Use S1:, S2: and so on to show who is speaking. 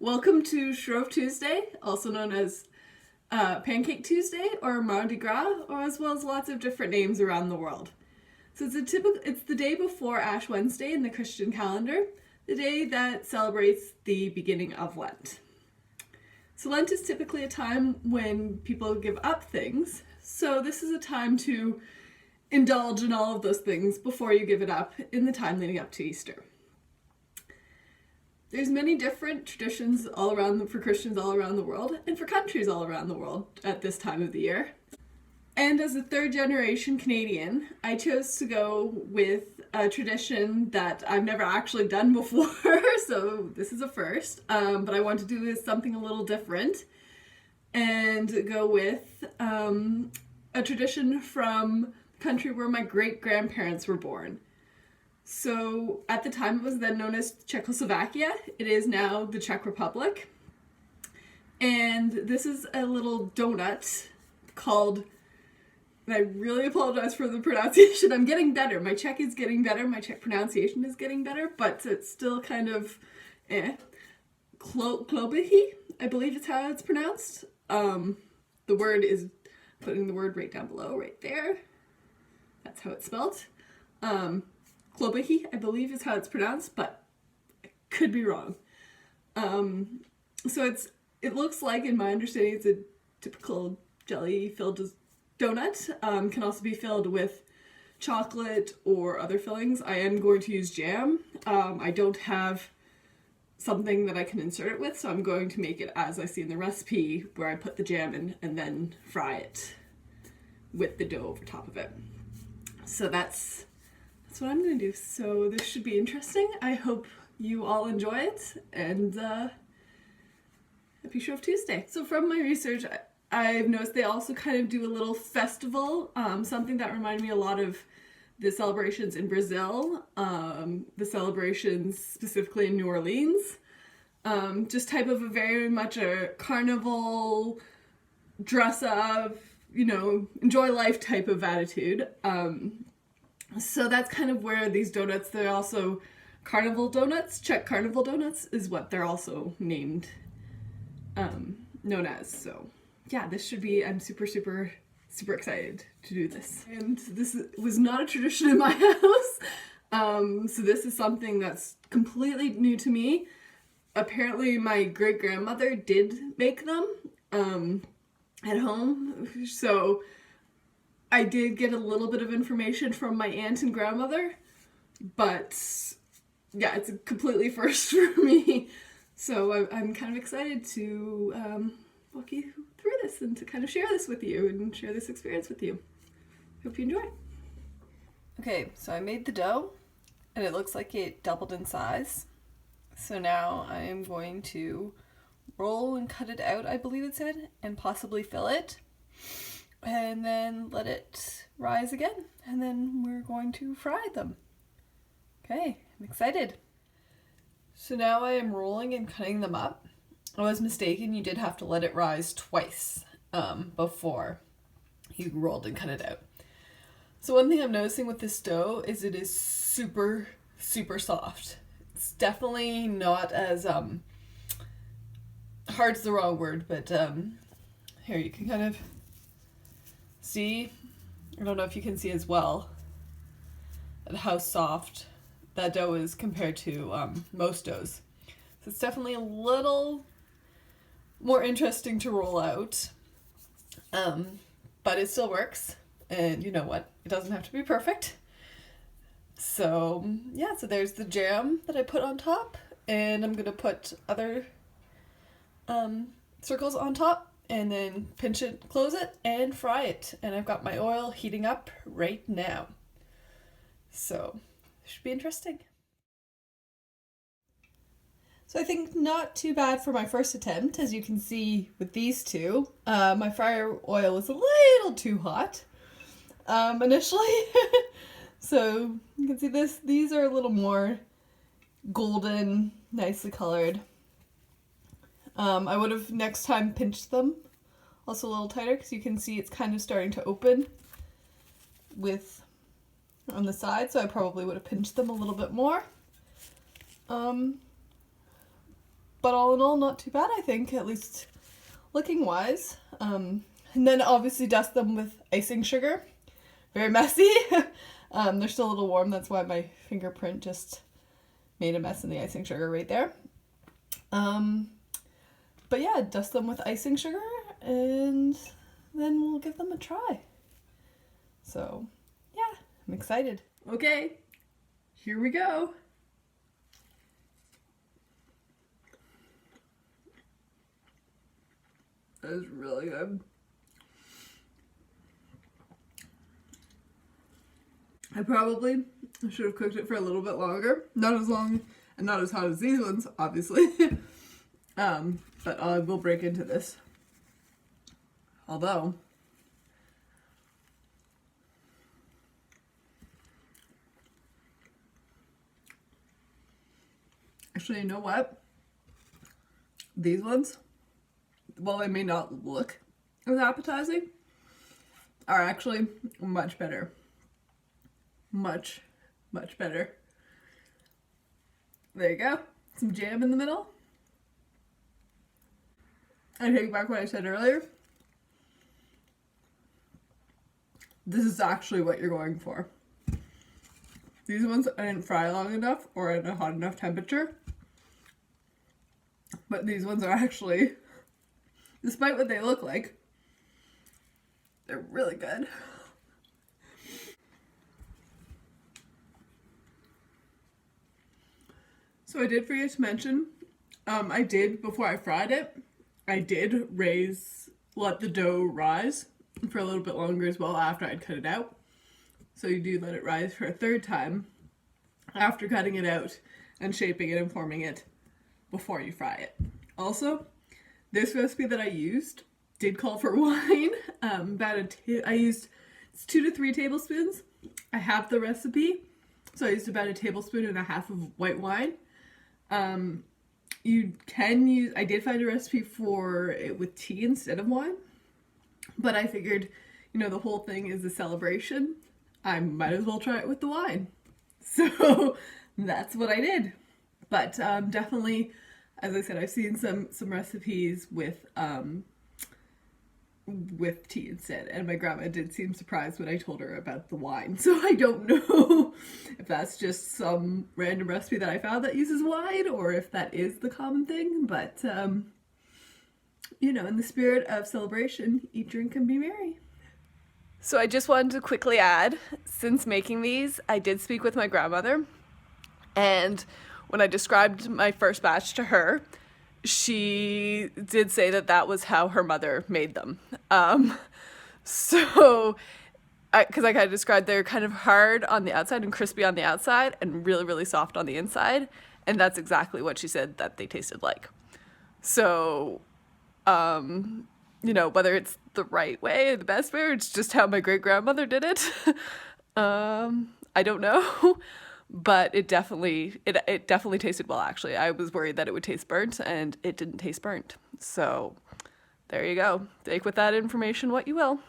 S1: Welcome to Shrove Tuesday, also known as Pancake Tuesday or Mardi Gras, or as well as lots of different names around the world. So it's the day before Ash Wednesday in the Christian calendar, the day that celebrates the beginning of Lent. So Lent is typically a time when people give up things, so this is a time to indulge in all of those things before you give it up in the time leading up to Easter. There's many different traditions for Christians all around the world and for countries all around the world at this time of the year. And as a third generation Canadian, I chose to go with a tradition that I've never actually done before, so this is a first, but I want to do something a little different and go with a tradition from the country where my great-grandparents were born. So at the time it was then known as Czechoslovakia. It is now the Czech Republic. And this is a little donut called, and I really apologize for the pronunciation, I'm getting better. My Czech is getting better, my Czech pronunciation is getting better, but it's still kind of Koblihy, I believe is how it's pronounced. The word is, putting the word right down below, right there. That's how it's spelled. Koblihy, I believe is how it's pronounced, but I could be wrong. So it looks like, in my understanding, it's a typical jelly-filled donut. Can also be filled with chocolate or other fillings. I am going to use jam. I don't have something that I can insert it with, so I'm going to make it as I see in the recipe, where I put the jam in and then fry it with the dough over top of it. So that's what I'm going to do. So this should be interesting. I hope you all enjoy it, and happy Shrove Tuesday. So from my research, I've noticed they also kind of do a little festival, something that reminded me a lot of the celebrations in Brazil, the celebrations specifically in New Orleans, just type of very much a carnival, dress up, enjoy life type of attitude. So that's kind of where these donuts, they're also carnival donuts. Czech carnival donuts is what they're also known as. So yeah, this should be, I'm super, super, super excited to do this. And this was not a tradition in my house. So this is something that's completely new to me. Apparently my great-grandmother did make them at home. So I did get a little bit of information from my aunt and grandmother, but yeah, it's a completely first for me. So I'm kind of excited to walk you through this and to kind of share this with you and share this experience with you. Hope you enjoy. Okay, so I made the dough and it looks like it doubled in size. So now I am going to roll and cut it out, I believe it said, and possibly fill it. And then let it rise again, and then we're going to fry them. Okay, I'm excited. So now I am rolling and cutting them up. I was mistaken, you did have to let it rise twice before you rolled and cut it out. So one thing I'm noticing with this dough is it is super, super soft. It's definitely not as, hard's the wrong word, but here you can kind of see, I don't know if you can see as well, how soft that dough is compared to most doughs. So it's definitely a little more interesting to roll out, but it still works, and you know what, it doesn't have to be perfect. So yeah, so there's the jam that I put on top, and I'm gonna put other circles on top, and then pinch it, close it, and fry it. And I've got my oil heating up right now. So, it should be interesting. So I think not too bad for my first attempt, as you can see with these two. My fryer oil was a little too hot initially. So you can see these are a little more golden, nicely colored. I would have next time pinched them also a little tighter, because you can see it's kind of starting to open on the side, so I probably would have pinched them a little bit more. but all in all, not too bad, I think, at least looking wise. And then obviously dust them with icing sugar. Very messy. They're still a little warm, that's why my fingerprint just made a mess in the icing sugar right there. But yeah, dust them with icing sugar and then we'll give them a try. So yeah, I'm excited. Okay, here we go. That is really good. I probably should have cooked it for a little bit longer. Not as long and not as hot as these ones, obviously. But I will break into this. Although, actually, you know what? These ones, while they may not look as appetizing, are actually much better. Much, much better. There you go. Some jam in the middle. I take back what I said earlier. This is actually what you're going for. These ones I didn't fry long enough or at a hot enough temperature. But these ones are actually, despite what they look like, they're really good. So I did forget to mention, I did, before I fried it, I did let the dough rise for a little bit longer as well after I'd cut it out. So you do let it rise for a third time after cutting it out and shaping it and forming it before you fry it. Also, this recipe that I used did call for wine. I used 2 to 3 tablespoons. I have the recipe, so I used about 1.5 tablespoons of white wine. You can use, I did find a recipe for it with tea instead of wine, but I figured, you know, the whole thing is a celebration. I might as well try it with the wine. So that's what I did. But definitely, as I said, I've seen some recipes with tea instead, and my grandma did seem surprised when I told her about the wine. So I don't know if that's just some random recipe that I found that uses wine or if that is the common thing, but you know, in the spirit of celebration, eat, drink, and be merry. So I just wanted to quickly add, since making these, I did speak with my grandmother, and when I described my first batch to her, she did say that that was how her mother made them. So, because I kind of described, they're kind of hard on the outside and crispy on the outside and really, really soft on the inside. And that's exactly what she said that they tasted like. So, you know, whether it's the right way or the best way, or it's just how my great grandmother did it, I don't know. But it definitely tasted well, actually. I was worried that it would taste burnt, and it didn't taste burnt. So there you go. Take with that information what you will.